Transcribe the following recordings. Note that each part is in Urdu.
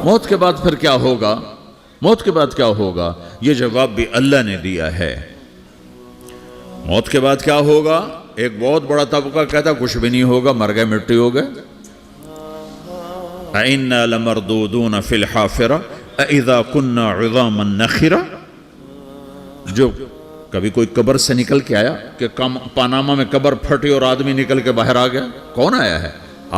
موت کے بعد پھر کیا ہوگا؟ موت کے بعد کیا ہوگا؟ یہ جواب بھی اللہ نے دیا ہے۔ موت کے بعد کیا ہوگا؟ ایک بہت بڑا طبقہ کہتا کچھ بھی نہیں ہوگا، مر گئے، مٹی ہو گئے۔ اَإِنَّا لَمَرْدُودُونَ فِي الْحَافِرَةِ اَإِذَا كُنَّا عِظَامًا نَخِرَةً۔ جو کبھی کوئی قبر سے نکل کے آیا کہ پاناما میں قبر پھٹی اور آدمی نکل کے باہر آ گیا؟ کون آیا ہے؟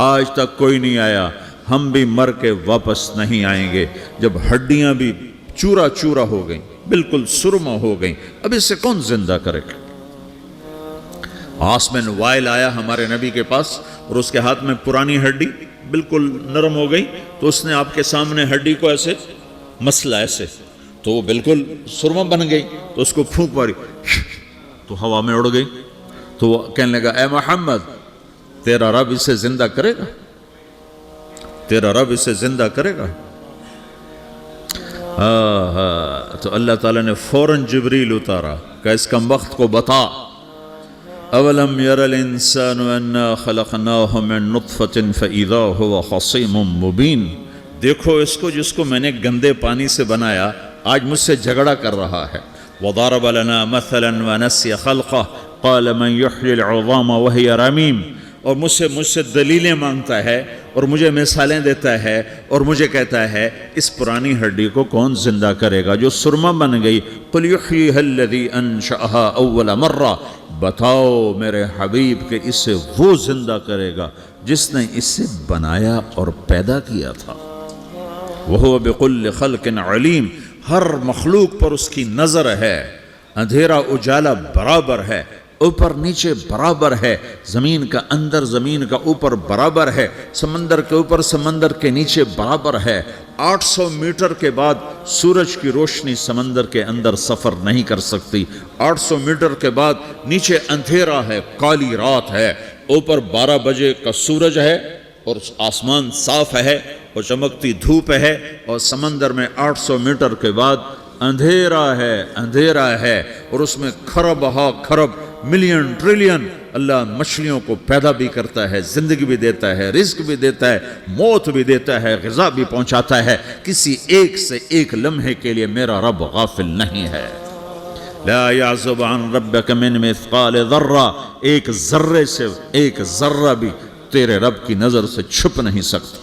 آج تک کوئی نہیں آیا۔ ہم بھی مر کے واپس نہیں آئیں گے۔ جب ہڈیاں بھی چورا چورا ہو گئیں، بالکل سرما ہو گئیں، اب اس سے کون زندہ کرے گا؟ آسمن وائل آیا ہمارے نبی کے پاس اور اس کے ہاتھ میں پرانی ہڈی بالکل نرم ہو گئی، تو اس نے آپ کے سامنے ہڈی کو ایسے مسلا، ایسے تو وہ بالکل سرما بن گئی، تو اس کو پھونک ماری تو ہوا میں اڑ گئی۔ تو وہ کہنے لگا اے محمد، تیرا رب اسے زندہ کرے گا؟ تیرا رب اسے زندہ کرے گا؟ تو اللہ تعالیٰ نے فوراً جبریل اتارا کہ اس کمبخت کو بتا، اولم یر الانسان انا خلقناہ من نطفة فاذا هو خصیم مبین۔ دیکھو اس کو جس کو میں نے گندے پانی سے بنایا، آج مجھ سے جھگڑا کر رہا ہے۔ وضرب لنا مثلا ونسی خلقہ قال من یحیی العظام وہی رمیم۔ اور مجھ سے دلیلیں مانگتا ہے اور مجھے مثالیں دیتا ہے اور مجھے کہتا ہے اس پرانی ہڈی کو کون زندہ کرے گا جو سرما بن گئی؟ قل یحییھا الذی انشأھا اول مرہ۔ بتاؤ میرے حبیب کہ اسے وہ زندہ کرے گا جس نے اسے بنایا اور پیدا کیا تھا۔ وہو بکل خلق علیم۔ ہر مخلوق پر اس کی نظر ہے، اندھیرا اجالا برابر ہے، اوپر نیچے برابر ہے، زمین کا اندر زمین کا اوپر برابر ہے، سمندر کے اوپر سمندر کے نیچے برابر ہے۔ 800 میٹر کے بعد سورج کی روشنی سمندر کے اندر سفر نہیں کر سکتی۔ 800 میٹر کے بعد نیچے اندھیرا ہے، کالی رات ہے، اوپر 12 بجے کا سورج ہے اور آسمان صاف ہے اور چمکتی دھوپ ہے، اور سمندر میں 800 میٹر کے بعد اندھیرا ہے اور اس میں کھرب ہا کھرب ملین ٹریلین اللہ مچھلیوں کو پیدا بھی کرتا ہے، زندگی بھی دیتا ہے، رزق بھی دیتا ہے، موت بھی دیتا ہے، غذا بھی پہنچاتا ہے۔ کسی ایک سے ایک لمحے کے لیے میرا رب غافل نہیں ہے۔ لا يعزب عن ربك من مثقال ذرہ، ایک ذرے سے ایک ذرہ بھی تیرے رب کی نظر سے چھپ نہیں سکتا۔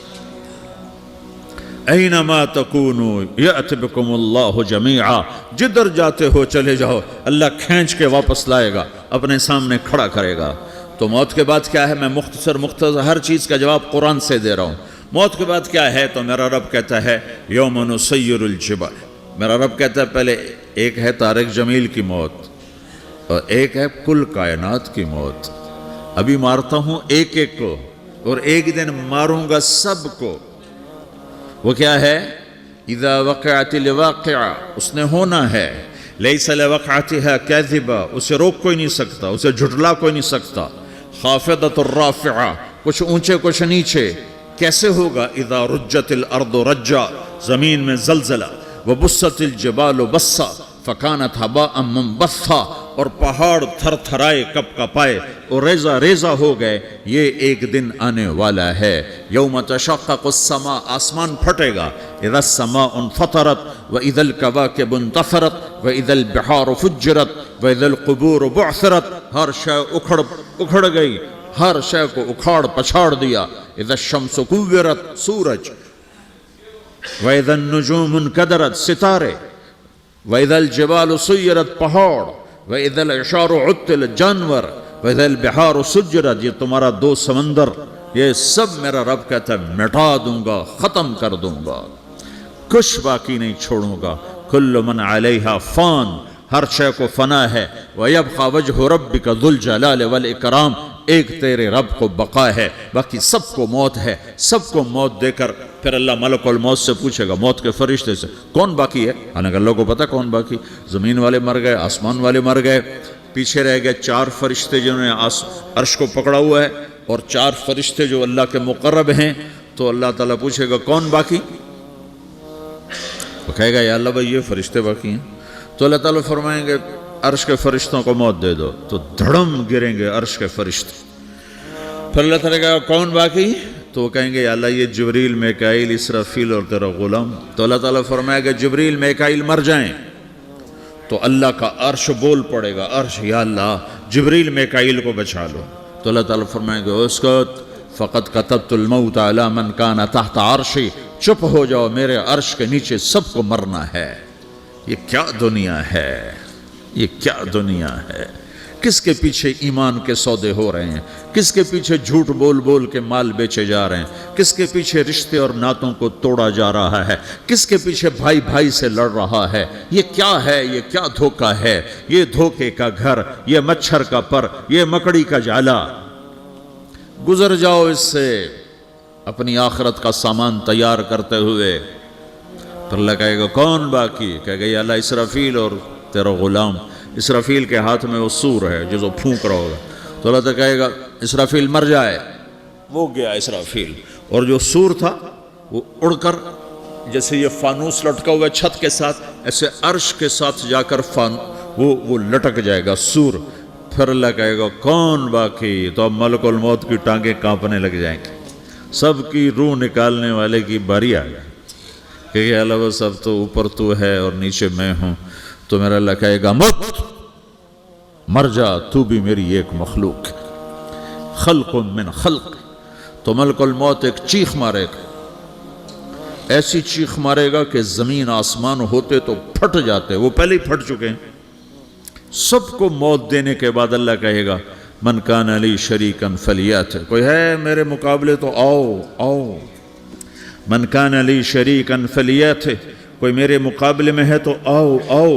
اینما تکونوا یأت بکم اللہ جمیعا، جدھر جاتے ہو چلے جاؤ، اللہ کھینچ کے واپس لائے گا، اپنے سامنے کھڑا کرے گا۔ تو موت کے بعد کیا ہے؟ میں مختصر ہر چیز کا جواب قرآن سے دے رہا ہوں۔ موت کے بعد کیا ہے؟ تو میرا رب کہتا ہے یوم نسیر الجبال۔ میرا رب کہتا ہے پہلے ایک ہے طارق جمیل کی موت اور ایک ہے کل کائنات کی موت۔ ابھی مارتا ہوں ایک ایک کو اور ایک دن ماروں گا سب کو۔ وہ کیا ہے؟ اذا وقعت الواقعہ، اس نے ہونا ہے۔ لیس لوقعتها کاذبہ، اسے روک کوئی نہیں سکتا، اسے جھٹلا کوئی نہیں سکتا۔ خافضۃ الرافعہ، کچھ اونچے کچھ نیچے۔ کیسے ہوگا؟ اذا رجت الارض رجا، زمین میں زلزلہ۔ وبست الجبال بسا فکانت ہباء منبثا، اور پہاڑ تھر تھرائے کپ کپائے اور ریزہ ریزہ ہو گئے۔ یہ ایک دن آنے والا ہے۔ یوم تشقق السماء، آسمان پھٹے گا۔ اذا السماء انفطرت واذا الكواكب انتثرت واذا البحار فجرت واذا القبور بعثرت، ہر شے اکھڑ گئی، ہر شے کو اکھاڑ پچھاڑ دیا۔ اذا الشمس کورت، سورج۔ واذا النجوم انکدرت، ستارے۔ وَإِذَا الْجِبَالُ سُيِّرَتْ، پہاڑ۔ وَإِذَا الْعِشَارُ عُطِّلَتْ، جانور۔ وَإِذَا الْبِحَارُ سُجِّرَتْ، یہ تمہارا دو سمندر، یہ سب میرا رب کہتا ہے مٹا دوں گا، ختم کر دوں گا، کچھ باقی نہیں چھوڑوں گا۔ كُلُّ مَنْ عَلَيْهَا فان، ہر شے کو فنا ہے۔ وَيَبْقَى وَجْهُ رَبِّكَ ذُو الْجَلَالِ وَالْإِكْرَامِ، ایک تیرے رب کو بقا ہے، باقی سب کو موت ہے۔ سب کو موت دے کر پھر اللہ ملک الموت سے پوچھے گا، موت کے فرشتے سے، کون باقی ہے؟ حالانکہ اللہ کو پتہ کون باقی۔ زمین والے مر گئے، آسمان والے مر گئے، پیچھے رہ گئے 4 فرشتے جنہوں نے عرش کو پکڑا ہوا ہے، اور 4 فرشتے جو اللہ کے مقرب ہیں۔ تو اللہ تعالیٰ پوچھے گا کون باقی؟ وہ کہے گا یا اللہ بھائی یہ فرشتے باقی ہیں۔ تو اللہ تعالیٰ فرمائیں گے عرش کے فرشتوں کو موت دے دو، تو دھڑم گریں گے عرش کے فرشتے۔ پھر اللہ تعالیٰ کہا کون باقی؟ تو وہ کہیں گے یا اللہ یہ جبریل میکائیل اسرافیل اور تیرا غلام. تو اللہ تعالیٰ فرمائے گا جبریل میکائیل مر جائیں تو اللہ کا عرش بول پڑے گا, عرش یا اللہ جبریل میکائیل کو بچا لو. تو اللہ تعالیٰ فرمائے گا اسکت فقط کتبت الموت علی من کان تحت عرشی, چپ ہو جاؤ میرے عرش کے نیچے سب کو مرنا ہے. یہ کیا دنیا ہے, یہ کیا دنیا ہے. کس کے پیچھے ایمان کے سودے ہو رہے ہیں, کس کے پیچھے جھوٹ بول بول کے مال بیچے جا رہے ہیں, کس کے پیچھے رشتے اور ناتوں کو توڑا جا رہا ہے, کس کے پیچھے بھائی بھائی سے لڑ رہا ہے. یہ کیا ہے, یہ کیا دھوکہ ہے, یہ دھوکے کا گھر, یہ مچھر کا پر, یہ مکڑی کا جالا. گزر جاؤ اس سے اپنی آخرت کا سامان تیار کرتے ہوئے. پھر اللہ کہے گا کون باقی, کہے گا یا اللہ اسرافیل اور تیرا غلام. اسرافیل کے ہاتھ میں وہ سور ہے جو پھونک رہا ہوگا. تو اللہ تعالیٰ کہے گا اسرافیل مر جائے, وہ گیا اسرافیل. اور جو سور تھا وہ اڑ کر جیسے یہ فانوس لٹکا ہوا ہے چھت کے ساتھ, ایسے عرش کے ساتھ جا کر وہ لٹک جائے گا سور. پھر اللہ کہے گا کون باقی, تو اب ملک الموت کی ٹانگیں کانپنے لگ جائیں گی. سب کی روح نکالنے والے کی باری آ گئی کہ اللہ وہ سب تو اوپر تو ہے اور نیچے میں ہوں. تو میرا اللہ کہے گا مت, مر جا, تو بھی میری ایک مخلوق, خلق من خلق. تو ملک الموت ایک چیخ مارے گا, ایسی چیخ مارے گا کہ زمین آسمان ہوتے تو پھٹ جاتے, وہ پہلے ہی پھٹ چکے ہیں. سب کو موت دینے کے بعد اللہ کہے گا من کان لی شریکا فلیات, کوئی ہے میرے مقابلے تو آؤ آؤ. من کان لی شریکا فلیات, کوئی میرے مقابلے میں ہے تو آؤ آؤ.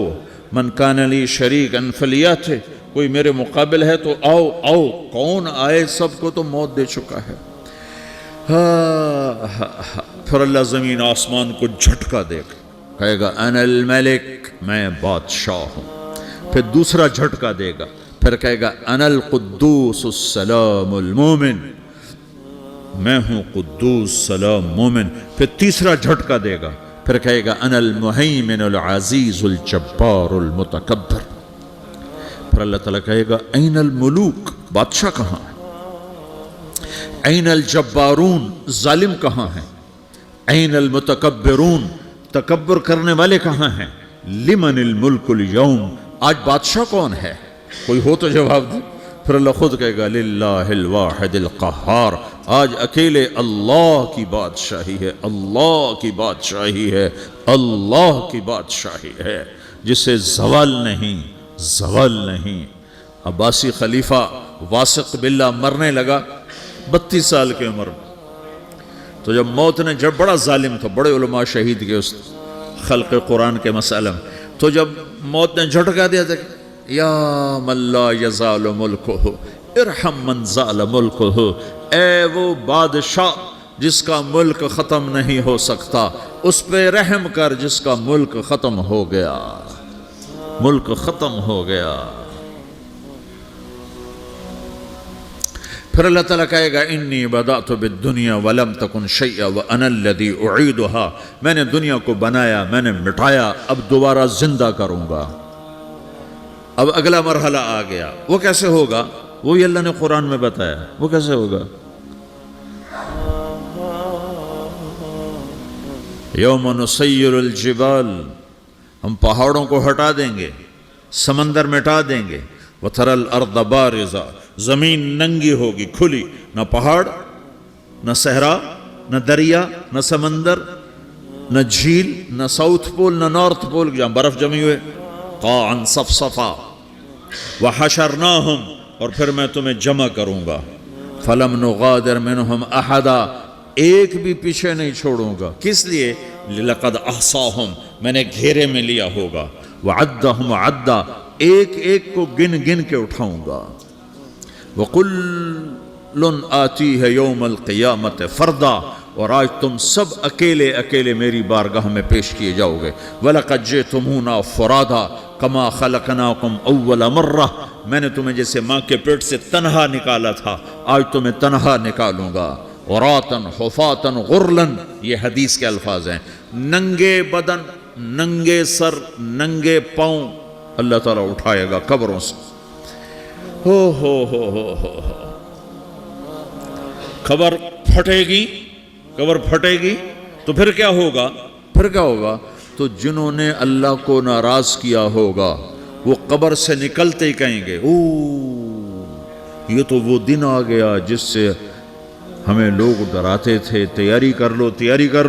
من کان لی شریکا فلیات, کوئی میرے مقابل ہے تو آؤ آؤ. کون آئے, سب کو تو موت دے چکا ہے. پھر اللہ زمین آسمان کو جھٹکا دے گا, کہے گا انا الملک, میں بادشاہ ہوں. پھر دوسرا جھٹکا دے گا, پھر کہے گا انا القدوس السلام المومن, میں ہوں قدوس سلام مومن. پھر تیسرا جھٹکا دے گا, پھر کہے گا انا المہیمن العزیز الجبار المتکبر. پھر اللہ تعالیٰ کہے گا این الملوک, بادشاہ کہاں ہے؟ این الجبارون, ظالم کہاں ہیں؟ این المتکبرون, تکبر کرنے والے کہاں ہیں؟ لمن الملک اليوم, آج بادشاہ کون ہے؟ کوئی ہو تو جواب دے. پھر اللہ خود کہے گا للہ الواحد القہار, آج اکیلے اللہ کی بادشاہی ہے, اللہ کی بادشاہی ہے, اللہ کی بادشاہی ہے جسے زوال نہیں, زوال نہیں. عباسی خلیفہ واثق باللہ مرنے لگا 32 سال کی عمر میں. تو جب موت نے, جب بڑا ظالم تھا, بڑے علماء شہید کے اس خلق قرآن کے مسئلہ میں, تو جب موت نے جھٹکا دیا تھا یا من لا یزال ملکہ ارحم من زال ملکہ, اے وہ بادشاہ جس کا ملک ختم نہیں ہو سکتا, اس پہ رحم کر جس کا ملک ختم ہو گیا, ملک ختم ہو گیا. پھر اللہ تعالیٰ کہے گا انی بدأت بالدنیا ولم تکن شیئا وانا الذی اعیدہا, میں نے دنیا کو بنایا, میں نے مٹایا, اب دوبارہ زندہ کروں گا. اب اگلا مرحلہ آ گیا, وہ کیسے ہوگا؟ وہی اللہ نے قرآن میں بتایا. وہ کیسے ہوگا؟ یوم نسیر الجبال, ہم پہاڑوں کو ہٹا دیں گے, سمندر مٹا دیں گے. وتری الارض بارزہ, زمین ننگی ہوگی, کھلی, نہ پہاڑ, نہ صحرا, نہ دریا, نہ سمندر, نہ جھیل, نہ ساؤتھ پول, نہ نارتھ پول جہاں برف جمی ہوئے. قاعا صفصفا وحشرناہم, اور پھر میں تمہیں جمع کروں گا. فلم نغادر منہم احدا, ایک بھی پیچھے نہیں چھوڑوں گا. کس لیے؟ لقد احصاہم, میں نے گھیرے میں لیا ہوگا. وعدہم عدا, ایک ایک کو گن گن کے اٹھاؤں گا. وَقُلٌ آتِيهَ يَوْمَ الْقِيَامَةِ فَرْدًا, اور آج تم سب اکیلے اکیلے میری بارگاہ میں پیش کیے جاؤ گے. وَلَقَدْ جِئْتُمُونَا فُرَادًا كَمَا خَلَقْنَاكُمْ أَوَّلَ مَرَّةٍ, میں نے تمہیں جیسے ماں کے پیٹ سے تنہا نکالا تھا, آج تمہیں تنہا نکالوں گا. عُرَاةً حُفَاةً غُرْلًا, یہ حدیث کے الفاظ ہیں. ننگے بدن, ننگے سر, ننگے پاؤں اللہ تعالیٰ اٹھائے گا قبروں سے. ہو. خبر پھٹے گی، قبر پھٹے گی تو پھر کیا ہوگا؟ تو جنہوں نے اللہ کو ناراض کیا ہوگا وہ قبر سے نکلتے ہی کہیں گے یہ تو وہ دن آ گیا جس سے ہمیں لوگ ڈراتے تھے، تیاری کر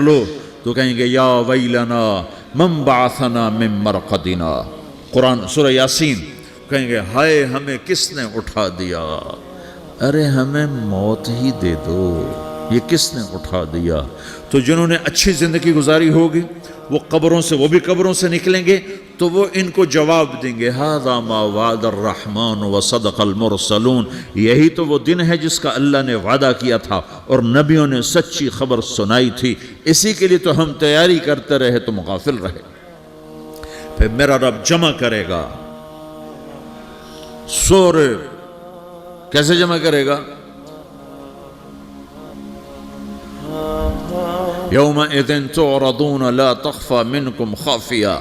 لو، تو کہیں گے یا ویلنا من بعثنا من مرقدنا، قرآن سورہ یاسین، کہیں گے ہائے ہمیں کس نے اٹھا دیا، ارے ہمیں موت ہی دے دو، یہ کس نے اٹھا دیا؟ تو جنہوں نے اچھی زندگی گزاری ہوگی وہ بھی قبروں سے نکلیں گے تو وہ ان کو جواب دیں گے ھذا ما وعد الرحمن وصدق المرسلون، یہی تو وہ دن ہے جس کا اللہ نے وعدہ کیا تھا اور نبیوں نے سچی خبر سنائی تھی، اسی کے لیے تو ہم تیاری کرتے رہے، تم غافل رہے۔ پھر میرا رب جمع کرے گا سورے، کیسے جمع کرے گا؟ یومئذ تعرضون لا تخفى منکم خافیہ،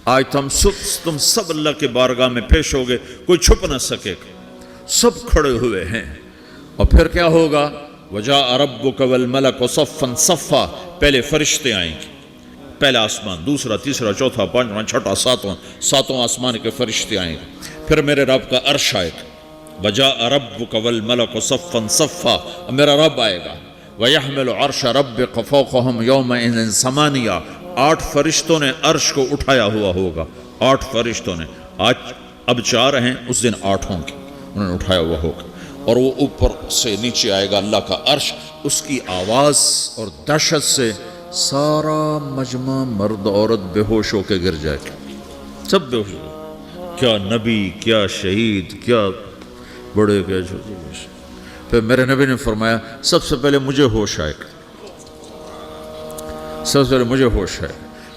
آج تم سب اللہ کے بارگاہ میں پیش ہوگے، کوئی چھپ نہ سکے گا، سب کھڑے ہوئے ہیں۔ اور پھر کیا ہوگا؟ وجاء ربک والملک صفا صفا، پہلے فرشتے آئیں گے، پہلا آسمان، دوسرا، تیسرا، چوتھا، پانچواں، چھٹا، ساتواں آسمان کے فرشتے آئیں گے، پھر میرے رب کا عرش آئے گا، وجاء ربک والملک صفا صفا، میرا رب آئے گا، وَيَحْمِلُ عَرْشَ رَبِّكَ فَوْقَهُمْ يَوْمَئِذٍ ثَمَانِيَةٌ، 8 فرشتوں نے عرش کو اٹھایا ہوا ہوگا، 8 فرشتوں نے، اب 4 ہیں، اس دن 8 ہوں گے، انہوں نے اٹھایا ہوا ہوگا، اور وہ اوپر سے نیچے آئے گا اللہ کا عرش، اس کی آواز اور دہشت سے سارا مجمع مرد عورت بے ہوش ہو کے گر جائے گا، سب بے ہوش ہو گئے، کیا نبی، کیا شہید، کیا بڑے، کیا چھوٹے۔ پھر میرے نبی نے فرمایا سب سے پہلے مجھے ہوش آئے گا، سب سے پہلے مجھے ہوش ہے،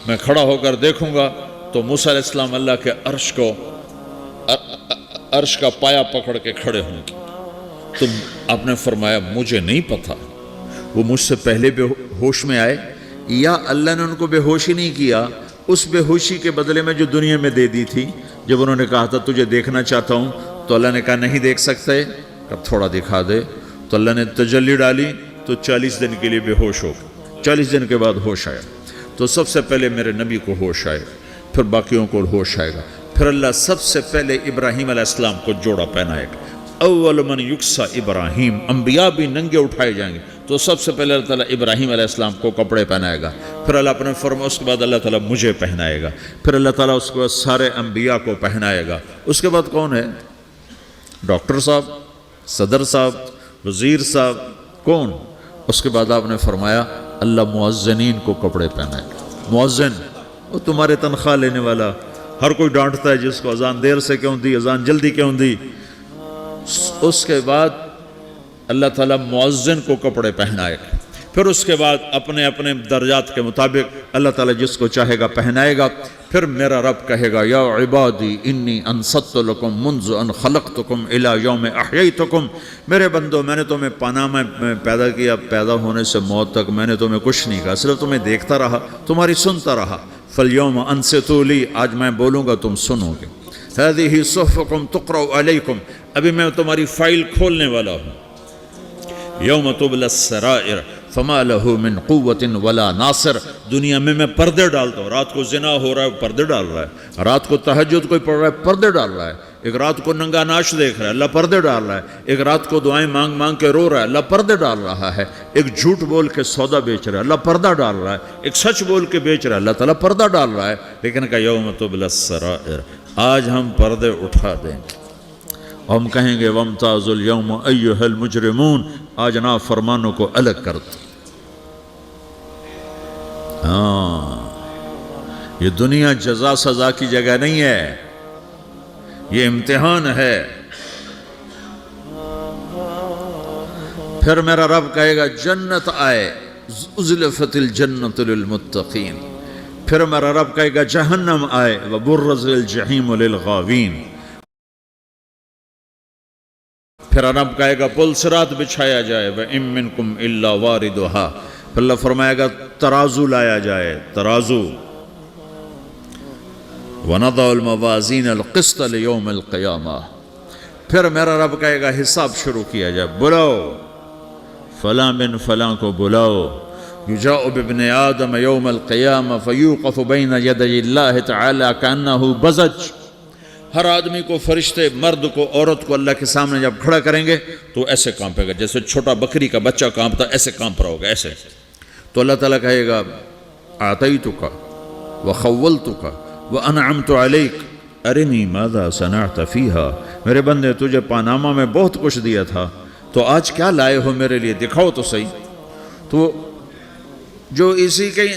میں کھڑا ہو کر دیکھوں گا تو موسیٰ علیہ السلام اللہ کے عرش کا پایا پکڑ کے کھڑے ہوں گے، تو آپ نے فرمایا مجھے نہیں پتا وہ مجھ سے پہلے بے ہوش میں آئے یا اللہ نے ان کو بے ہوشی نہیں کیا، اس بے ہوشی کے بدلے میں جو دنیا میں دے دی تھی، جب انہوں نے کہا تھا تجھے دیکھنا چاہتا ہوں تو اللہ نے کہا نہیں دیکھ سکتے، اب تھوڑا دکھا دے، تو اللہ نے تجلی ڈالی تو 40 دن کے لیے بے ہوش ہو گئے، 40 دن کے بعد ہوش آیا، تو سب سے پہلے میرے نبی کو ہوش آئے، پھر باقیوں کو ہوش آئے گا، پھر اللہ سب سے پہلے ابراہیم علیہ السلام کو جوڑا پہنائے گا، اول من یکسا ابراہیم، انبیاء بھی ننگے اٹھائے جائیں گے، تو سب سے پہلے اللہ تعالیٰ ابراہیم علیہ السلام کو کپڑے پہنائے گا، پھر اللہ اپنے فرما، اس کے بعد اللہ تعالیٰ مجھے پہنائے گا، پھر اللہ تعالیٰ اس کے بعد سارے انبیاء کو پہنائے گا، اس کے بعد کون ہے؟ ڈاکٹر صاحب، صدر صاحب، وزیر صاحب، کون؟ اس کے بعد آپ نے فرمایا اللہ مؤذنین کو کپڑے پہنائے گا، مؤذن وہ تمہارے تنخواہ لینے والا، ہر کوئی ڈانٹتا ہے جس کو اذان دیر سے کیوں دی، اذان جلدی کیوں دی، اس کے بعد اللہ تعالیٰ مؤذن کو کپڑے پہنائے گا، پھر اس کے بعد اپنے اپنے درجات کے مطابق اللہ تعالیٰ جس کو چاہے گا پہنائے گا، پھر میرا رب کہے گا یا عبادی انی انصت لکم منذ ان خلقتکم الی یوم احییتکم، میرے بندو میں نے تمہیں پاناہ میں پیدا کیا، پیدا ہونے سے موت تک میں نے تمہیں کچھ نہیں کہا، صرف تمہیں دیکھتا رہا، تمہاری سنتا رہا، فالیوم انصتوا لی، آج میں بولوں گا تم سنو گے، ہذہ صحفکم تقرأ علیکم، ابھی میں تمہاری فائل کھولنے والا ہوں، یوم تبلی السرائر فما لہ من قوت ولا ناصر، دنیا میں پردے ڈالتا ہوں، رات کو زنا ہو رہا ہے پردے ڈال رہا ہے، رات کو تہجد کوئی پڑھ رہا ہے پردے ڈال رہا ہے، ایک رات کو ننگا ناچ دیکھ رہا ہے اللہ پردے ڈال رہا ہے، ایک رات کو دعائیں مانگ مانگ کے رو رہا ہے اللہ پردے ڈال رہا ہے، ایک جھوٹ بول کے سودا بیچ رہا ہے اللہ پردہ ڈال رہا ہے، ایک سچ بول کے بیچ رہا ہے اللہ تعالیٰ پردہ ڈال رہا ہے، لیکن کہ یوم تبلی السرائر، آج ہم پردے اٹھا دیں گے، ہم کہیں گے وامتازوا اليوم ایھا المجرمون، آج نافرمانوں کو الگ کر دو۔ ہاں، یہ دنیا جزا سزا کی جگہ نہیں ہے، یہ امتحان ہے۔ پھر میرا رب کہے گا جنت آئے، ازلفت الجنت للمتقین، پھر میرا رب کہے گا جہنم آئے، وبرز الجحیم للغاوین، پھر رب کہے گا پل صراط بچھایا جائے، وَإِن مِّنكُمْ إِلَّا وَارِدُهَا، پھر اللہ فرمائے گا ترازو لایا جائے، ترازو، وَنَضَعُ الْمَوَازِينَ الْقِسْطَ لِيَوْمِ الْقِيَامَةِ، پھر میرا رب کہے گا حساب شروع کیا جائے، بلاؤ فلاں بن فلاں کو بلاؤ. یجاء بابن آدم یوم القیامہ فیوقف بین یدی اللہ تعالی کأنہ بزج. ہر آدمی کو، فرشتے، مرد کو، عورت کو اللہ کے سامنے جب کھڑا کریں گے تو ایسے کانپے گا جیسے چھوٹا بکری کا بچہ کانپتا، ایسے کانپ رہا ہوگا ایسے. تو اللہ تعالیٰ کہے گا اعطیتک وخولتک وانعمت علیک ارنی ماذا صنعت فیہا. میرے بندے تجھے پاناما میں بہت کچھ دیا تھا، تو آج کیا لائے ہو میرے لیے، دکھاؤ تو صحیح. تو جو اسی کے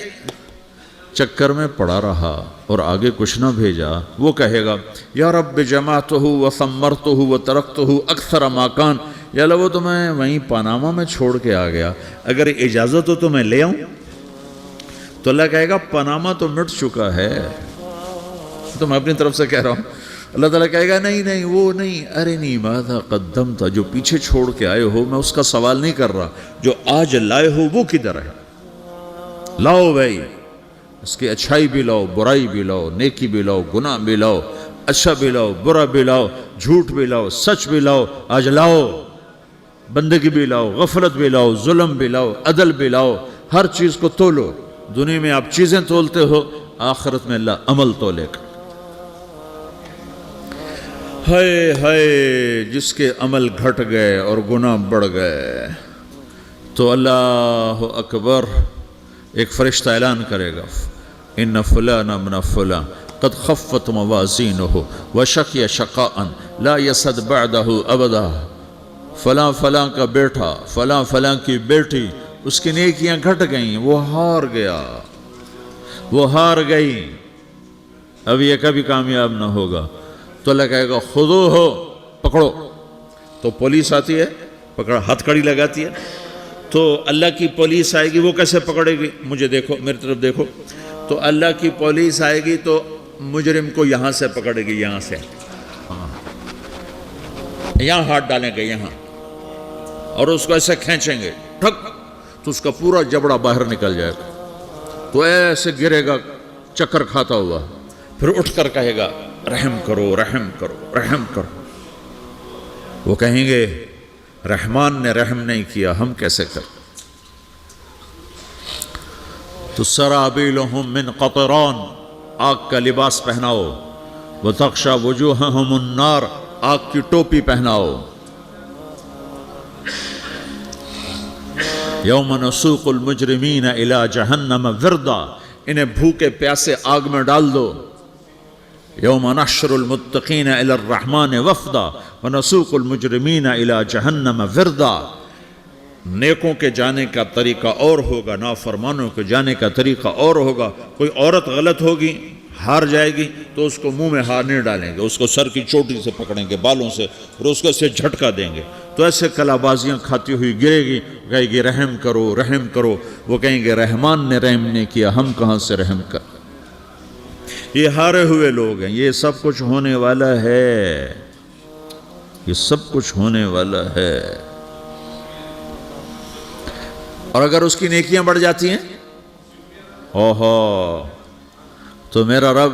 چکر میں پڑا رہا اور آگے کچھ نہ بھیجا، وہ کہے گا یا رب جمعتہ وثمرتہ وترکتہ اکثر ما کان. یا اللہ وہ تو میں وہیں پاناما میں چھوڑ کے آ گیا، اگر اجازت ہو تو میں لے آؤں. تو اللہ کہے گا پاناما تو مٹ چکا ہے، تو میں اپنی طرف سے کہہ رہا ہوں. اللہ تعالیٰ کہے گا نہیں نہیں وہ نہیں، ارنی ماذا قدمت، جو پیچھے چھوڑ کے آئے ہو میں اس کا سوال نہیں کر رہا، جو آج لائے ہو وہ کدھر ہے. لاؤ بھائی، اس کی اچھائی بھی لاؤ، برائی بھی لاؤ، نیکی بھی لاؤ، گناہ بھی لاؤ، اچھا بھی لاؤ، برا بھی لاؤ، جھوٹ بھی لاؤ، سچ بھی لاؤ. آج لاؤ، بندگی بھی لاؤ، غفلت بھی لاؤ، ظلم بھی لاؤ، عدل بھی لاؤ. ہر چیز کو تولو. دنیا میں آپ چیزیں تولتے ہو، آخرت میں اللہ عمل تولے گا. ہائے ہائے جس کے عمل گھٹ گئے اور گناہ بڑھ گئے، تو اللہ اکبر، ایک فرشتہ اعلان کرے گا ان فلان من فلان قد خفت موازینہ وشقی شقاء لا یسد بعدہ ابدا. فلاں فلاں کا بیٹا، فلاں فلاں کی بیٹی، اس کی نیکیاں گھٹ گئیں، وہ ہار گیا، وہ ہار گئی، اب یہ کبھی کامیاب نہ ہوگا. تو اللہ کہے گا خودو ہو، پکڑو. تو پولیس آتی ہے، پکڑ ہتھ کڑی لگاتی ہے. تو اللہ کی پولیس آئے گی، وہ کیسے پکڑے گی؟ مجھے دیکھو، میری طرف دیکھو. تو اللہ کی پولیس آئے گی تو مجرم کو یہاں سے پکڑے گی، یہاں سے، یہاں ہاتھ ڈالیں گے یہاں، اور اس کو ایسے کھینچیں گے ٹھک، تو اس کا پورا جبڑا باہر نکل جائے گا. تو ایسے گرے گا چکر کھاتا ہوا، پھر اٹھ کر کہے گا رحم کرو، رحم کرو، رحم کرو. وہ کہیں گے رحمان نے رحم نہیں کیا، ہم کیسے کر. تو سرابیلہم من قطران، آگ کا لباس پہناؤ. وتغشی وجوہہم النار، آگ کی ٹوپی پہناؤ. یوم نسوق المجرمین الی جہنم وردا، انہیں بھوکے پیاسے آگ میں ڈال دو. یوم نحشر المتقین الی الرحمن وفدا ونسوق المجرمین الی جہنم وردا. نیکوں کے جانے کا طریقہ اور ہوگا، نافرمانوں کے جانے کا طریقہ اور ہوگا. کوئی عورت غلط ہوگی، ہار جائے گی، تو اس کو منہ میں ہار نہیں ڈالیں گے، اس کو سر کی چوٹی سے پکڑیں گے، بالوں سے، اور اس کو اسے جھٹکا دیں گے. تو ایسے کلا بازیاں کھاتی ہوئی گرے گی، کہے گی رحم کرو، رحم کرو. وہ کہیں گے رحمان نے رحم نہیں کیا، ہم کہاں سے رحم کر. یہ ہارے ہوئے لوگ ہیں. یہ سب کچھ ہونے والا ہے، یہ سب کچھ ہونے والا ہے. اور اگر اس کی نیکیاں بڑھ جاتی ہیں، اوہو، تو میرا رب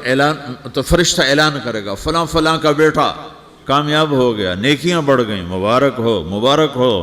اعلان، تو فرشتہ اعلان کرے گا فلاں فلاں کا بیٹا کامیاب ہو گیا، نیکیاں بڑھ گئیں، مبارک ہو، مبارک ہو.